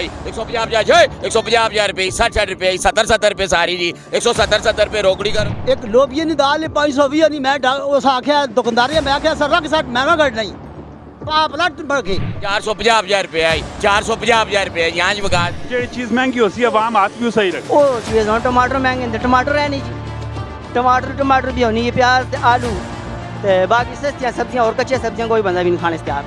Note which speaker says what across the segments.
Speaker 1: आई 150 रुपए 60 रुपए 70 रुपए सारी जी 170 रुपए रोकड़ी करो।
Speaker 2: एक लोबिया नी दाल 520 नहीं मैं उस आख्या दुकानदारी मैं आख्या सर रख सट महंगा कर नहीं पापलट बढ़के
Speaker 1: 450 रुपए आई 450 रुपए यहाँ बगा
Speaker 3: जो चीज़ महंगी होती है आवाम हाथ भी सही रखे।
Speaker 2: ओ चीज़ टमाटर महंगे हैं टमाटर है नहीं जी टमाटर भी होनी है प्याज आलू तो बाकी सस्तियाँ सब्जियाँ और कच्ची सब्जियाँ कोई बंदा भी नहीं खाने से आप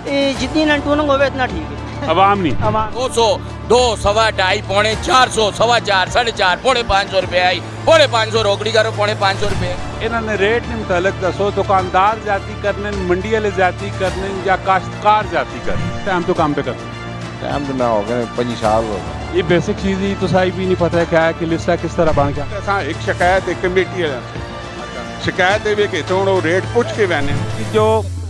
Speaker 2: ये जितनी नंटूनंग होवे इतना ठीक है।
Speaker 3: आवाम नहीं
Speaker 2: आवाम
Speaker 1: 200 2 सवा 2.5 पौने 400 सवा 4 4.5 पौने 500 रुपए आई पौने 500 रोकड़ी करो पौने 500 रुपए।
Speaker 3: इन्होंने रेट ने मुतलक दसो दुकानदार ज्यादा करने मंडी वाले ज्यादा करने या काश्तकार ज्यादा करने टाइम तो काम पे करते
Speaker 4: टाइम तो ना हो गए 5 साल हो गए।
Speaker 3: ये बेसिक चीज़ ही तो साही भी नहीं पता है क्या है कि लिस्ट किस तरह बन गया।
Speaker 5: असां एक शिकायत एक कमेटी वाला शिकायत है कि थोड़ा रेट पुछ के वैने
Speaker 3: जो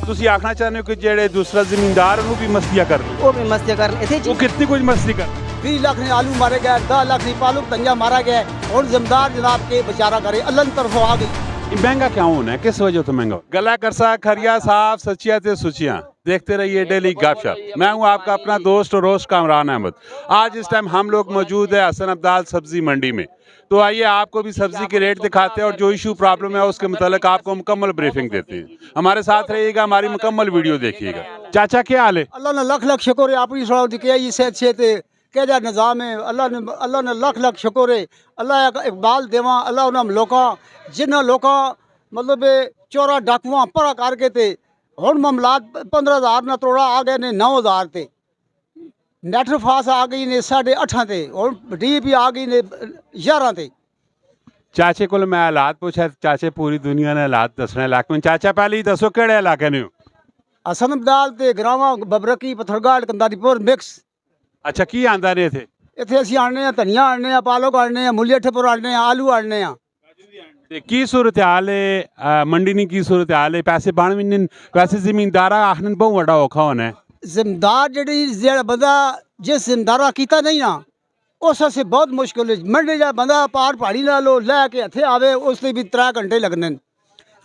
Speaker 3: ਤੁਸੀਂ ਆਖਣਾ ਚਾਹੁੰਦੇ ਹੋ ਕਿ ਜਿਹੜੇ ਦੂਸਰਾ ਜ਼ਿਮੀਂਦਾਰ ਉਹਨੂੰ ਵੀ ਮਸਤੀਆਂ ਕਰ ਰਹੇ
Speaker 2: वो भी मस्ती कर इतने
Speaker 3: ਉਹ कितनी कुछ मस्ती कर
Speaker 2: 20 लाख ने आलू मारे गए 10 लाख ने पालक तंजा मारा गया और जमदार जनाब के बेचारा करे अल्लाह की तरफों आ गई।
Speaker 3: ये महंगा क्यों होना है किस वजह से महंगा गला करसा खरिया साहब सचिया ते सुचियाँ देखते रहिए डेली गपशप। मैं हूँ आपका अपना दोस्त और रोस्ट कामरान अहमद। आज इस टाइम हम लोग मौजूद है हसन अब्दाल सब्जी मंडी में। तो आइए आपको भी सब्जी के रेट दिखाते हैं और जो इशू प्रॉब्लम है उसके मुतालिक आपको मुकम्मल ब्रीफिंग देते हैं। हमारे साथ रहिएगा हमारी मुकम्मल वीडियो देखिएगा। चाचा क्या हाल है?
Speaker 2: अल्लाह ने लख लख शुक्र है अपनी सड़क दी के सेहत छे केजा निज़ाम है अल्लाह ने लख लख शुक्र है अल्लाह इकबाल देवा अल्लाह उन्होंने लोका जिन्होंने लोका मतलब चोरा डाकुआ परा करके ते हुण मामलात 15,000 ना तोड़ा आ गए ने 9,000 ते नेट फास आ गई ने 8.5 ते और DP आ गई ने 11 ते।
Speaker 3: चाचे को मैं हालात पूछा चाचे पूरी दुनिया ने हालात दसने इलाके में चाचा पहले ही दसो केड़े इलाके ने हो?
Speaker 2: हसन अब्दाल ते ग्रामा बबरकी पत्थरगढ़ कंदारीपुर मिक्स।
Speaker 3: अच्छा की आंदा ने थे
Speaker 2: इत्थे असीं आने धनिया आने पालक आने मुलियाठेपुर आने आलू आने
Speaker 3: ते की सूरत हाल है मंडी नी की सूरत हाल है पैसे बन भी नहीं वैसे जिमींदारा आखने बहुत बड़ा औखा होना है।
Speaker 2: जिम्मेदार जेड़ा बंदा जिस जिम्मेदारा कीता नहीं ना उस से बहुत मुश्किल है मंडी जा बंदा पार पहाड़ी ला लो लैके हथे आवे उससे भी 3 घंटे लगने।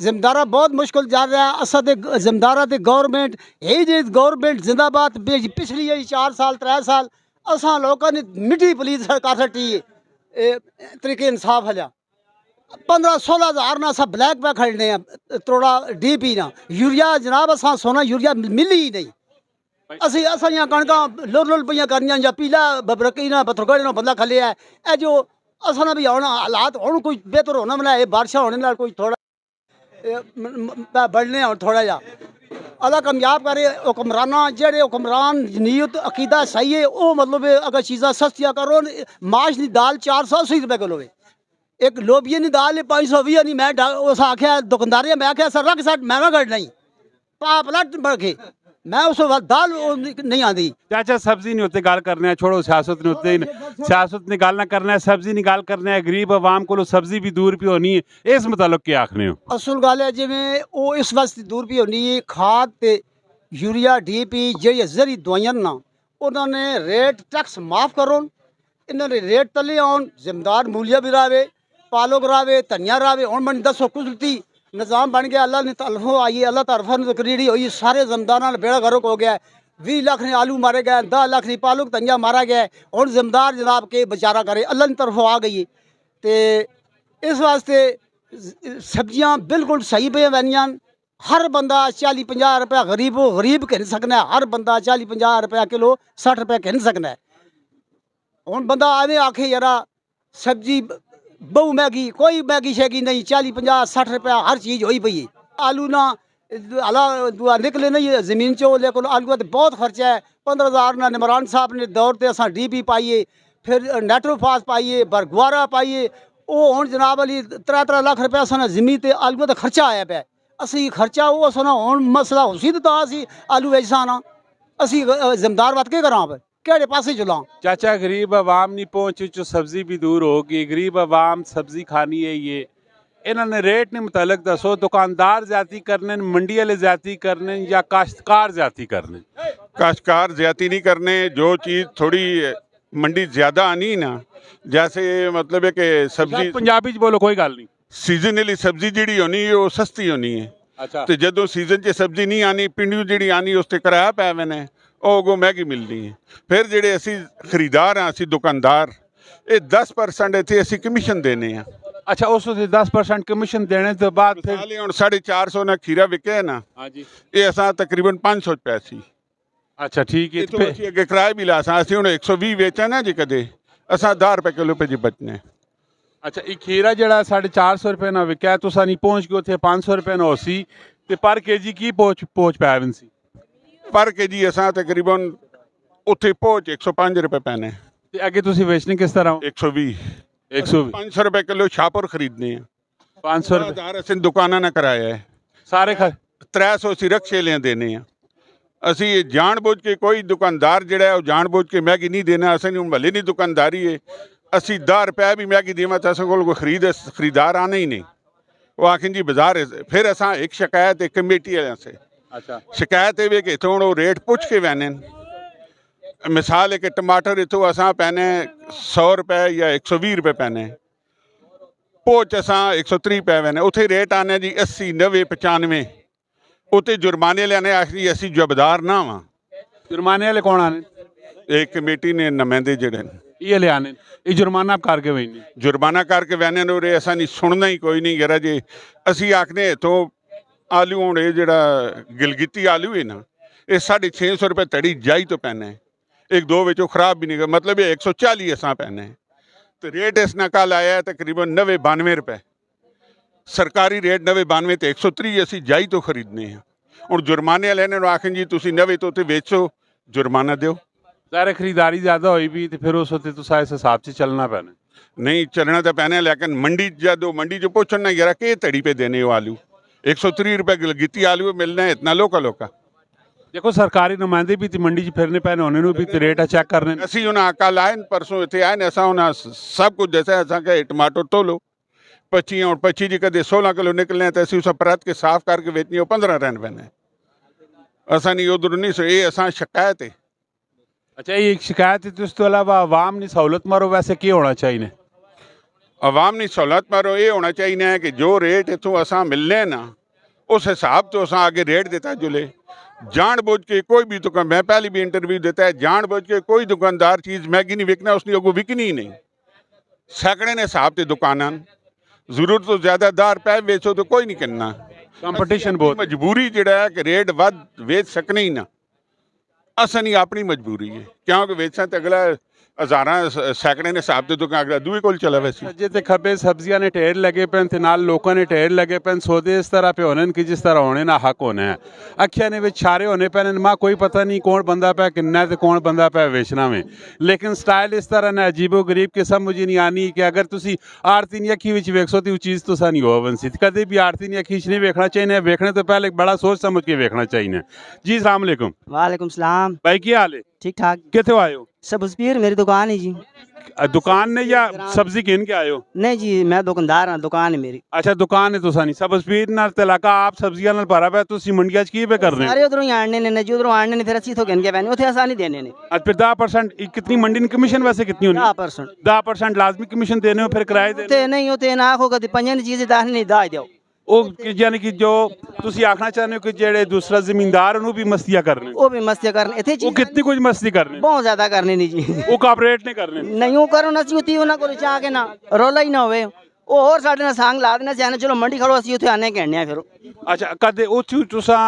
Speaker 2: जिम्मेदारा बहुत मुश्किल जा रहा है असा ते जिम्मेदारा ते गवर्नमेंट यही जी गवर्नमेंट जिंदाबाद पिछली 4 साल 3 साल असा लोगों ने मिट्टी पुलिस सरकार सटी तरीके इंसाफ हलिया 15-16 हज़ार ना असा ब्लैक पे खड़ने थोड़ा DP ना यूरिया जनाब असा सोना यूरिया मिली ही नहीं असी असा कणक लोल पे करनिया या पीला बबरकी ना पत्थरगढ़ ना बंदा खले है ए जो असा ना भी आना हालात हूँ कोई बेहतर होना मैंने ये बारिशा होने नाल कोई थोड़ा बढ़ने और थोड़ा जा अल्लाह कामयाब करे हुक्मराना जेड़े हुक्मरान नीयत अकीदा सही है वो मतलब अगर चीज़ा सस्तियाँ करो माश की दाल 480 रुपए किलो है एक लोबिया नी दाल 520 नहीं मैं उस आख्या दुकानदारी मैं आख्या सर रख सट महंगा कर नहीं पापलट बढ़के मैं उस दाल नहीं आती।
Speaker 3: चाचा सब्जी नहीं होते गाल करने हैं छोड़ो सियासत नहीं होते सियासत निकालना करना है सब्जी निकाल करना है गरीब आवाम को सब्जी भी दूर भी होनी है इस मुतालिक क्या आखने हो?
Speaker 2: असल गल है जिमें वो इस वास्ते दूर भी होनी है खाद ते यूरिया DP जी जरी दवाइयां ना उन्होंने रेट टैक्स माफ़ करो इन्होंने रेट तले आन जिम्मेदार मूलिया भी रावे पालक रावे धनिया रावे हूँ मैं दसो कुदरती निज़ाम बन गया अल्लाह ने तरफों आई है अल्लाह तरफों तकरीरी हुई सारे जमदार बेड़ा गर्क हो गया 20 लाख ने आलू मारे गए 10 लाख ने पालक धनिया मारा गया और जिम्मेदार जनाब के बेचारा करे अल्लाह की तरफों आ गई है तो इस वास्ते सब्जियां बिल्कुल सही पे बनियां हर बंदा 40-50 रुपया गरीब कह सकना है हर बंदा 40-50 रुपया किलो 60 रुपया कह सकना है। हूँ बंदा आवे आखे यारा सब्जी बहु मैगी कोई मैगी शैगी नहीं 40-50-60 रुपया हर चीज़ हुई पई आलू ना अला निकले नहीं ज़मीन चो लेकिन आलू तो बहुत खर्चा है 15,000 ना निमरान साहब ने दौर से असा DP पाइए फिर नाइट्रोफास पाइए बरगुआरा पाइए वो हूँ जनाब अली 3 लाख रुपया असा ज़मीन से आलू का खर्चा आया पे असी खर्चा वो असा हूँ मसला उसी तो असी आलू वैसा ना असी जिम्मेदार बात के करा केड़े पासे चला।
Speaker 3: चाचा गरीब आवाम नहीं पहुँची जो सब्जी भी दूर होगी गरीब आवाम सब्जी खानी है ये इन्होंने रेट नहीं मुतलक दसो दुकानदार ज्यादा करने मंडी वाले ज्यादा करने या काश्तकार ज्यादा करने?
Speaker 5: काश्तकार ज्यादा नहीं करने जो चीज़ थोड़ी मंडी ज़्यादा आनी ना जैसे मतलब है कि सब्जी
Speaker 3: पंजाबी बोलो कोई गल नहीं
Speaker 5: सीजनली सब्जी जी होनी है वो सस्ती होनी है।
Speaker 3: अच्छा
Speaker 5: तो जो सीजन च सब्जी नहीं आनी पिंडियों जी आनी उस पर किराया पै मैंने ਉਹ ਅੱਗੋਂ ਮਹਿੰਗੀ ਮਿਲਣੀ ਹੈ। ਫਿਰ ਜਿਹੜੇ ਅਸੀਂ ਖਰੀਦਾਰ ਹਾਂ, ਅਸੀਂ ਦੁਕਾਨਦਾਰ, ਇਹ 10% ਇੱਥੇ ਅਸੀਂ ਕਮਿਸ਼ਨ ਦੇਣੇ ਆ।
Speaker 3: अच्छा उस 10% कमीशन देने तो बाद फिर
Speaker 5: ਹਾਲੇ ਹੁਣ 450 ਨਾਲ ਖੀਰਾ ਵਿਕਿਆ ਨਾ,
Speaker 3: हाँ जी
Speaker 5: ਇਹ ਅਸਾਂ ਤਕਰੀਬਨ 500 ਰੁਪਏ ਸੀ।
Speaker 3: अच्छा ठीक है
Speaker 5: ਇੱਥੋਂ ਅਸੀਂ ਅੱਗੇ ਕਿਰਾਏ ਵੀ ਲਾ ਸਾਂ, ਅਸੀਂ ਹੁਣ 120 ਵੇਚਾਂ ਨਾ ਜੀ, ਕਦੇ ਅਸਾਂ 10 ਰੁਪਏ ਕਿਲੋ ਪੇ ਜੀ ਬਚਨੇ।
Speaker 3: अच्छा एक खीरा जड़ा 450 रुपए ना विका तुसा नहीं पहुंच गए उथे 500 रुपए ना होसी ते पर केजी की पहुंच पाया सी
Speaker 5: ਪਰ ਕੇ ਜੀ ਅਸਾਂ ਤਕਰੀਬਨ ਉੱਥੇ ਪਹੁੰਚ 105 ਰੁਪਏ ਪੈਣੇ
Speaker 3: ते अगे तुसी बेचने किस तरह
Speaker 5: 120
Speaker 3: 120
Speaker 5: 500 ਰੁਪਏ ਕਿਲੋ ਛਾਪਰ ਖਰੀਦਨੇ ਆ।
Speaker 3: 500 रुपए
Speaker 5: ਹਜ਼ਾਰ ਅਸੀਂ ਦੁਕਾਨਾਂ ਨਾ ਕਰਾਇਆ ਹੈ,
Speaker 3: सारे
Speaker 5: 300 ਅਸੀਂ ਰਕਸ਼ੇ ਲਿਆਂ ਦੇਣੇ ਆ। ਅਸੀਂ ਇਹ ਜਾਣ-ਬੁੱਝ ਕੇ, ਕੋਈ ਦੁਕਾਨਦਾਰ ਜਿਹੜਾ ਹੈ ਉਹ ਜਾਣ-ਬੁੱਝ ਕੇ ਮਹਿੰਗੀ ਨਹੀਂ ਦੇਣਾ। ਅਸੀਂ ਹੁਣ ਭਲੇ ਨਹੀਂ ਦੁਕਾਨਦਾਰੀ ਹੈ, ਅਸੀਂ 10 ਰੁਪਏ ਵੀ ਮਹਿੰਗੀ ਦੇਵਾਂ ਤਾਂ ਅਸਾਂ ਕੋਲ ਕੋਈ ਖਰੀਦਾਰ ਆਣਾ ਹੀ ਨਹੀਂ। ਉਹ ਆਖਣ ਜੀ ਬਾਜ਼ਾਰ ਹੈ। ਫਿਰ ਅਸਾਂ ਇੱਕ ਸ਼ਿਕਾਇਤ ਇੱਕ ਕਮੇਟੀ ਵਾਲਿਆਂ ਸੇ
Speaker 3: अच्छा
Speaker 5: शिकायत है कि इतों वो रेट पुछ के वैने। मिसाल है कि टमाटर इतों असां पैने 100 रुपए या 120 रुपए पैने, पोच असां 130 रुपए वैने। उथे रेट आने जी 80 90 95। उते जुर्माने लेने आखिरी असी जबदार ना वा।
Speaker 3: जुर्माने वाले कौन आने
Speaker 5: एक कमेटी ने नुमाइंदे जड़े
Speaker 3: ये ले आने ये जुर्माना आप करके वही
Speaker 5: जुर्माना करके वैने नो रे असां नहीं सुनना ही कोई नहीं गरा जी। असी आखने इतों आलू ਹੁਣ ਇਹ ਜਿਹੜਾ ਗਿਲਗਿੱਤੀ ਆਲੂ ਹੈ ਨਾ, ਇਹ 650 ਰੁਪਏ ਤੜੀ ਜਾਈ ਤੋਂ ਪੈਣਾ ਹੈ। ਇੱਕ ਦੋ ਵਿੱਚੋਂ ਖਰਾਬ ਵੀ ਨਹੀਂ, ਮਤਲਬ ਇਹ 140 ਅਸਾਂ ਪੈਣਾ ਹੈ ਤੇ ਰੇਟ ਇਸ ਨਾਲ ਕੱਲ ਆਇਆ ਹੈ ਤਕਰੀਬਨ 90 92 ਰੁਪਏ ਸਰਕਾਰੀ ਰੇਟ। 90 92 ਤੇ 130 ਅਸੀਂ ਜਾਈ ਤੋਂ ਖਰੀਦਨੇ ਆ। ਹੁਣ ਜੁਰਮਾਨੇ ਵਾਲੇ ਨੇ ਆਖਣ ਜੀ ਤੁਸੀਂ 90 ਤੋਂ ਤੇ ਵੇਚੋ, ਜੁਰਮਾਨਾ ਦਿਓ।
Speaker 3: ज़ाहिर खरीदारी ज़्यादा हुई भी तो फिर उस होते तो इस हिसाब से चलना पैना।
Speaker 5: नहीं चलना तो पैना है, लेकिन मंडी जब मंडी जो पूछना जरा कि तड़ी पे देने हो आलू 130 रुपए गिलगिती आलू मिलना है इतना लोका लोका।
Speaker 3: देखो सरकारी नुमाइंदे भी मंडी च फिरने पैने उन्होंने भी रेट चेक करने।
Speaker 5: ਅਸੀਂ ਹੁਣ ਕੱਲ ਆਏ ਨੇ, परसों इतने आए ने, असा ਹੁਣ सब कुछ जैसे असा के टमाटर तोलो 25 और 25 जी कदे 16 किलो निकलने तो असं उस परत के साफ करके बेचनी, 15 रहन पैने। असा नहीं उधर नहीं सो ये असा शिकायत है।
Speaker 3: अच्छा ये एक शिकायत है तो उस तो अलावा आवाम ने सहूलत मारो वैसे क्या होना चाहिए?
Speaker 5: आवाम की सहूलत मारो ये होना चाहिए है कि जो रेट इतों असा मिलने ना उस हिसाब तो असा आगे रेट देता जुले। जान बुझ के कोई भी दुकान, मैं पहले भी इंटरव्यू देता है, जान बुझ के कोई दुकानदार चीज़ महंगी नहीं विकना, उसने अगो विकनी ही नहीं। सैकड़े ने हिसाब से दुकान जरूरत तो ज़्यादा 10 रुपए बेचो तो कोई नहीं करना।
Speaker 3: कंपटीशन बहुत
Speaker 5: मजबूरी जड़ा है कि रेट वध वेच सकने ही ना, असा नहीं अपनी मजबूरी है क्योंकि वेचना तो अगला हज़ारां सैकड़े ने हिसाब से दुकान अगला दूए कोल चला वैसे।
Speaker 3: सज्जे ते खब्बे सब्जियां ने ढेर लगे पैन ते नाल लोगों ने ढेर लगे पैन। सौदे इस तरह पे होने कि जिस तरह होने ना हक होने हैं। अखिया ने विच छारे होने पैन, माँ कोई पता नहीं कौन बंदा पै किन्ना ते कौन बंदा पै बेचना में। लेकिन स्टाइल इस तरह ने अजीबो गरीब के समझ ही नहीं आनी कि अगर तुसी आरती नी अखी विच वेखसो तो चीज़ तुसा नहीं हो बनसी। कदे भी आरती नी अखी नहीं वेखना चाहिए, वेखने तो पहले बड़ा सोच समझ के वेखना चाहिए। जी अस्सलाम वालेकुम।
Speaker 6: वालेकुम सलाम।
Speaker 3: भाई क्या हाल है?
Speaker 6: ठीक ठाक।
Speaker 3: कितने आए हो?
Speaker 6: सबजपीर मेरी दुकान है जी।
Speaker 3: दुकान ने या सब्जी किन के आए हो?
Speaker 6: नहीं जी मैं दुकानदार हाँ, दुकान है मेरी।
Speaker 3: अच्छा दुकान है तुसा नहीं सबजपीर नाल ते इलाका आप सब्जियां नाल भरा पे तुसी मंडियां च की पे कर रहे हो?
Speaker 6: सारे उधरों ही आने ने जी, उधरों आने ने फिर अच्छी तो गिन के पैने उथे आसानी देने ने।
Speaker 3: आज फिर 10% कितनी मंडी ने कमीशन वैसे कितनी होनी?
Speaker 6: 10%।
Speaker 3: 10% लाजमी कमीशन देने हो, फिर किराए देने
Speaker 6: उते नहीं उते ना आखो कदी पंजां दी चीज़ दाह नहीं दाह दियो।
Speaker 3: ओ यानी कि जो तुसी आखना चाहते हो कि जेड़े दूसरा जमींदार उन्होंने भी मस्तियां करने,
Speaker 6: वो भी मस्ती करने इथे
Speaker 3: वो कितनी कुछ मस्ती करने,
Speaker 6: बहुत ज्यादा करने नहीं जी।
Speaker 3: वो कॉपरेट नहीं करने।
Speaker 6: नहीं वो करो ना उती उन्हां कोल चाह के ना रोला ही ना होवे, वो और साडे नाल सांग ला देना चाहने चलो मंडी खड़ो असी उथे आने कहने फिर।
Speaker 3: अच्छा कदे उथू तुसा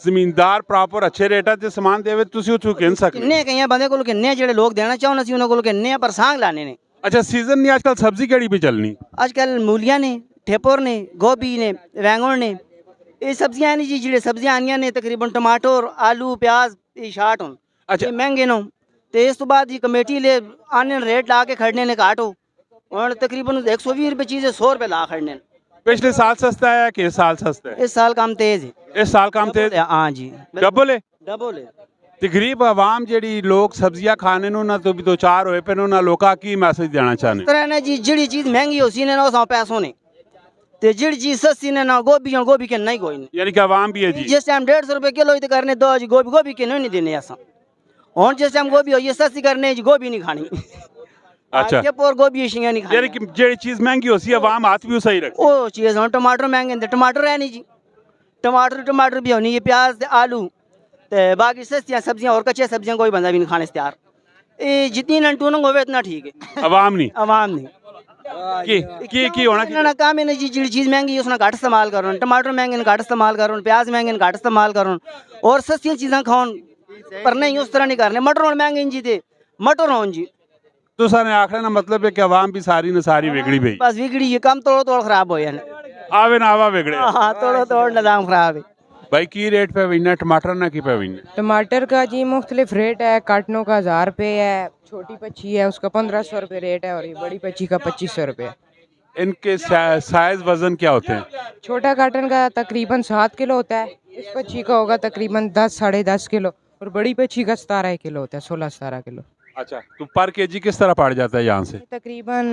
Speaker 3: जमींदार प्रॉपर अच्छे रेटा ते सामान देवे तुसी उथू किन सकने?
Speaker 6: किन्ने कई बंदे कोल किन्ने जेड़े लोग देना चाहन असी उन्हां कोल किन्ने पर सांग लाने ने।
Speaker 3: अच्छा सीजन नहीं आजकल सब्जी केड़ी पे चलनी?
Speaker 6: आजकल मूलियां ने, ठेपुर ने, गोभी ने, बैंगन ने, ये सब्जियां नहीं जी जेड़े सब्जियां आनियां ने तकरीबन टमाटर आलू प्याज ये 60 होन।
Speaker 3: अच्छा।
Speaker 6: ये महंगे नो ते इस तो बाद ये कमेटी ले आने रेट ला के खड़ने ने काटो और तकरीबन 120 रुपये चीज़ 100 रुपये ला खड़ने।
Speaker 3: पिछले साल सस्ता है कि इस साल सस्ता है?
Speaker 6: इस साल काम तेज है।
Speaker 3: इस साल काम तेज?
Speaker 6: हाँ जी
Speaker 3: डबल है।
Speaker 6: डबल है।
Speaker 3: ते गरीब आवाम जेड़ी लोग सब्जियां खाने नु ना तो भी दो चार होए पे ना लोका की मैसेज देना चाहने?
Speaker 6: तरह ने जी जेड़ी चीज़ महंगी हो सी ने ना सौ पैसों ने ते जेड़ी चीज़ सस्ती ने ना गोभी के नहीं कोई नहीं।
Speaker 3: यानी कि आवाम भी है जी।
Speaker 6: जिस टाइम 150 रुपये किलो ही करने दो जी गोभी के नहीं देने ऐसा। और जिस टाइम गोभी हो ये सस्ती करने जी गोभी नहीं खानी।
Speaker 3: अच्छा।
Speaker 6: ये पोर गोभी शिंगा नहीं
Speaker 3: यानी
Speaker 6: खानी।
Speaker 3: कि जेड़ी चीज महंगी होती है आवाम हाथ भी सही रखे।
Speaker 6: वो चीज़ हम टमाटर महंगे थे, टमाटर है नहीं जी। टमाटर भी होनी है, प्याज ते आलू तो बाकी सस्तियाँ सब्जियाँ और कच्चे सब्जियाँ कोई बंदा भी नहीं खाने से तैयार। ये जितनी नंटूनंग होवे इतना ठीक है।
Speaker 3: आवाम नहीं
Speaker 6: आवाम नहीं
Speaker 3: की होना चाहिए।
Speaker 6: ना काम है ना जी जी चीज़ महंगी है उसने घट इस्तेमाल करो, टमाटर महंगे ने घट इस्तेमाल करो, प्याज महंगे ने घट इस्तेमाल करो और सस्तियाँ चीज़ें खाओ पर नहीं उस तरह नहीं करने। मटर और महंगे जी थे मटर हों जी
Speaker 3: तो सारे आखिर ना मतलब है कि आवाम भी सारी न सारी बिगड़ी पई
Speaker 6: बस बिगड़ी ये काम तोड़ तोड़ खराब हो जाने।
Speaker 3: आवे ना आवा बिगड़े।
Speaker 6: हाँ तोड़ तोड़ निज़ाम खराब है।
Speaker 3: भाई की रेट पे विना टमाटर ना की पे विना।
Speaker 7: टमाटर का जी मुख्तलिफ रेट है। काटनों का 1000 रुपये है, छोटी पच्ची है उसका 1500 रुपये रेट है और ये बड़ी पच्ची का 2500 रुपये है।
Speaker 3: इनके साइज वजन क्या होते हैं?
Speaker 7: छोटा काटन का तकरीबन 7 किलो होता है, इस पच्ची का होगा तकरीबन 10 साढ़े 10 किलो और बड़ी पच्ची का 17 किलो होता है, 16-17 किलो।
Speaker 3: अच्छा तो पर केजी किस तरह पड़ जाता है यहाँ से?
Speaker 7: तकरीबन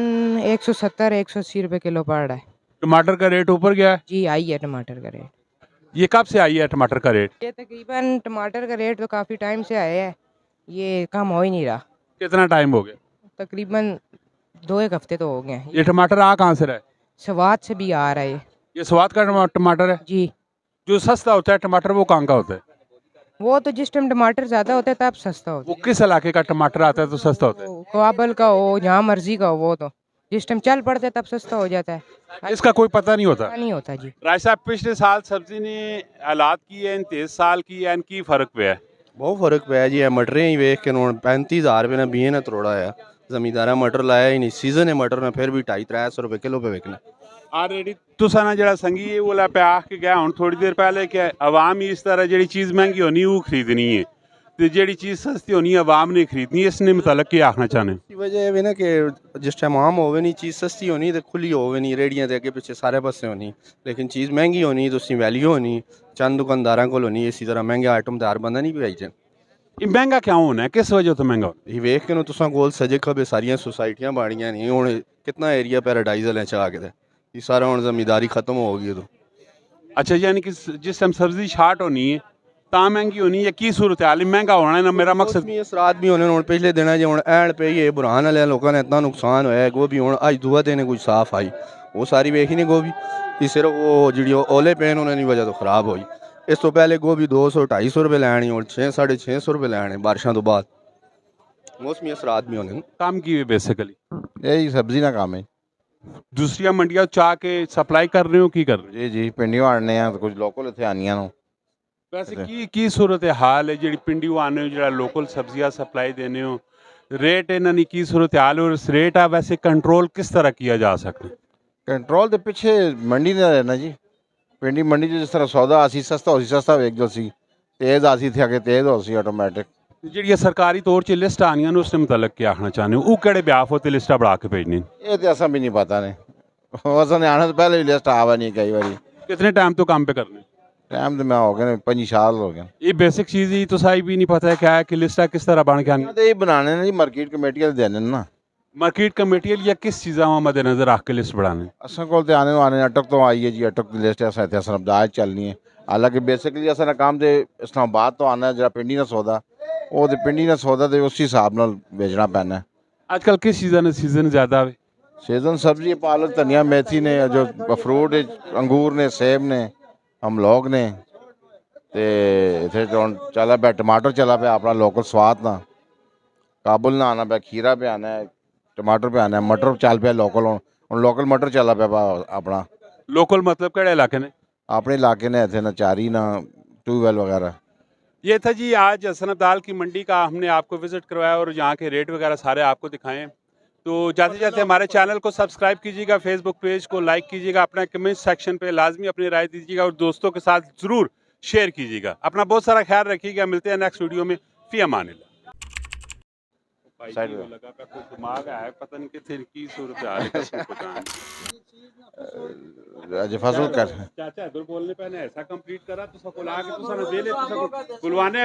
Speaker 7: 170-180 रुपये किलो पड़ रहा है।
Speaker 3: टमाटर का रेट ऊपर गया है?
Speaker 7: जी आई है टमाटर का रेट।
Speaker 3: ये कब से आई है टमाटर का रेट?
Speaker 7: ये तकरीबन टमाटर का रेट तो काफ़ी टाइम से आया है, ये कम हो ही नहीं रहा।
Speaker 3: कितना टाइम हो गया?
Speaker 7: तकरीबन 2-1 हफ्ते तो हो गए हैं।
Speaker 3: ये टमाटर आ कहाँ से रहा है?
Speaker 7: स्वाद से भी आ रहा है
Speaker 3: ये स्वाद का टमाटर है?
Speaker 7: जी।
Speaker 3: जो सस्ता होता है टमाटर वो कहाँ का होता है?
Speaker 7: वो तो जिस टाइम टमाटर ज़्यादा होता है तब सस्ता होता
Speaker 3: वो किस इलाके का टमाटर आता है तो सस्ता होता है?
Speaker 7: है। काबल का हो जहाँ मर्जी का हो, वो तो जिस टाइम चल पड़ता है तब सस्ता हो जाता है।
Speaker 3: इसका कोई पता नहीं होता।
Speaker 7: पता नहीं होता जी।
Speaker 3: राय साहब पिछले साल सब्जी ने हालात की है 23 साल की है इनकी फर्क पे है।
Speaker 8: बहुत फर्क पिया जी। मटरें ही वेख के 35,000 रुपये ने बीए ने तरोड़ा है। जमींदारा मटर लाया ही नहीं, सीजन है मटर ने फिर भी 250-300 रुपये किलो पे विकना
Speaker 3: ऑलरेडी तुसा ना जरा संगी है वो ला पे आख के गया हूँ थोड़ी देर पहले कि अवाम ही इस तरह जी चीज़ महंगी होनी वो खरीदनी है तो जी चीज़ सस्ती होनी है अवाम ने खरीदनी है। इसने मतलब क्या आखना चाहने?
Speaker 8: इसी वजह है ना कि जिस टाइम आम होवे नहीं चीज़ सस्ती होनी तो खुली होवे नहीं, रेहड़ियां दे अगे पिछे सारे पासे होनी, लेकिन चीज़ महंगी होनी तो उसकी वैल्यू होनी चंद दुकानदारों को होनी। इसी तरह महंगे आइटम दार बंदा नहीं पाई जाए।
Speaker 3: ये महंगा क्यों होना है, किस वजह तो महंगा होना?
Speaker 8: ये वेख के ना तुसा कोल सजे खबे सारियां सोसाइटियां बाड़ियां नहीं हुण कितना एरिया पैराडाइजल है चाह के ये सारा हुण जमींदारी खत्म हो गई। तो
Speaker 3: अच्छा यानी कि जिस टाइम सब्जी शार्ट होनी है ता महंगी होनी है की सूरत हाल महंगा होना है ना मेरा मकसद।
Speaker 8: मौसमी असरात भी होने हुण पिछले दिनों जो हुण ऐड़ पे ये बुरहान वाले लोगों ने इतना नुकसान होया है। गोभी हुण अज दुआ दिन कुछ साफ आई वो सारी वेखी नहीं गोभी कि सिर्फ वो जी ओले पेन होने की वजह तो खराब हुई। इस तो पहले गोभी 200-250 रुपये लैनी और 600-650 रुपये लैने बारिशों तो बाद। मौसमी असरात भी होने
Speaker 3: काम की बेसिकली
Speaker 4: यही सब्जी ना काम है
Speaker 3: दूसरी मंडियां चाह के सप्लाई कर रहे हो की कर रहे हो?
Speaker 4: जी जी पिंडियों आने हैं तो कुछ लोकल इतने आनिया नो।
Speaker 3: वैसे की सूरत हाल है जी पिंडियों आने हो जो लोकल सब्जियां सप्लाई देने हो रेट इन्होंने की सूरत हाल और इस रेट आ वैसे कंट्रोल किस तरह किया जा सकता?
Speaker 4: कंट्रोल तो पिछे मंडी ने रहना जी। पिंडी मंडी जो जिस तरह सौदा आसी सस्ता हो सस्ता वेक जो सी तेज आसी थे आगे तेज हो सी ऑटोमेटिक
Speaker 3: जी सरकारी तौर पर लिस्ट आनियां ने उसने मतलब क्या आखना चाहने हो वो केड़े ब्याफ होते लिस्टा बढ़ा के भेजने?
Speaker 4: ये तो असा भी नहीं पता नहीं असने आने तो पहले भी लिस्ट आवा नहीं कई बारी।
Speaker 3: कितने टाइम तो काम पे करने?
Speaker 4: टाइम तो मैं हो गया 5 साल हो गए।
Speaker 3: ये बेसिक चीज़ ही तो सही भी नहीं पता है क्या है कि लिस्टा किस तरह बन के आनी?
Speaker 4: तो ये बनाने ने जी मार्केट कमेटी देने ना
Speaker 3: मार्केट कमेटी या किस चीज़ा मद्देनजर रख के लिस्ट बढ़ाने?
Speaker 4: असा को आने अटक तो आई है जी अटक की लिस्ट ऐसा असनबदाज चलनी है। हालांकि बेसिकली असा काम तो इस्लामाबाद तो आना जरा पिंडी ना सौदा वो पिंडी ना सौदा तो उस हिसाब नाल बेचना पैना है।
Speaker 3: आजकल किस चीज़ा ने सीजन ज़्यादा है?
Speaker 4: सीजन सब्जी पालक धनिया मेथी ने जो फ्रूट अंगूर ने सेब ने अमलोग ने ते इत्थे चला पे टमाटर चला पे अपना लोकल स्वाद ना काबुल ना आना पे खीरा पे आना है टमाटर पे आना है मटर चल पे लोकल लोकल मटर चला पे अपना।
Speaker 3: लोकल मतलब केड़े इलाके ने?
Speaker 4: अपने इलाके ने इतने ना चारी ना ट्यूबवेल वगैरह।
Speaker 3: ये था जी आज हसन अब्दाल की मंडी का हमने आपको विजिट करवाया और यहाँ के रेट वगैरह सारे आपको दिखाएं। तो जाते जाते हमारे चैनल को सब्सक्राइब कीजिएगा, फेसबुक पेज को लाइक कीजिएगा, अपना कमेंट सेक्शन पे लाजमी अपनी राय दीजिएगा और दोस्तों के साथ ज़रूर शेयर कीजिएगा। अपना बहुत सारा ख्याल रखिएगा। मिलते हैं नेक्स्ट वीडियो में। फी अमानिल्लाह। लगा कोई दिमाग है पता नहीं कितने की सूरत हाल है
Speaker 4: फसल कर
Speaker 3: चाचा इधर बोलने पे ऐसा कंप्लीट करा तो सब बुला के तो सब दे ले तो सब बुलवाने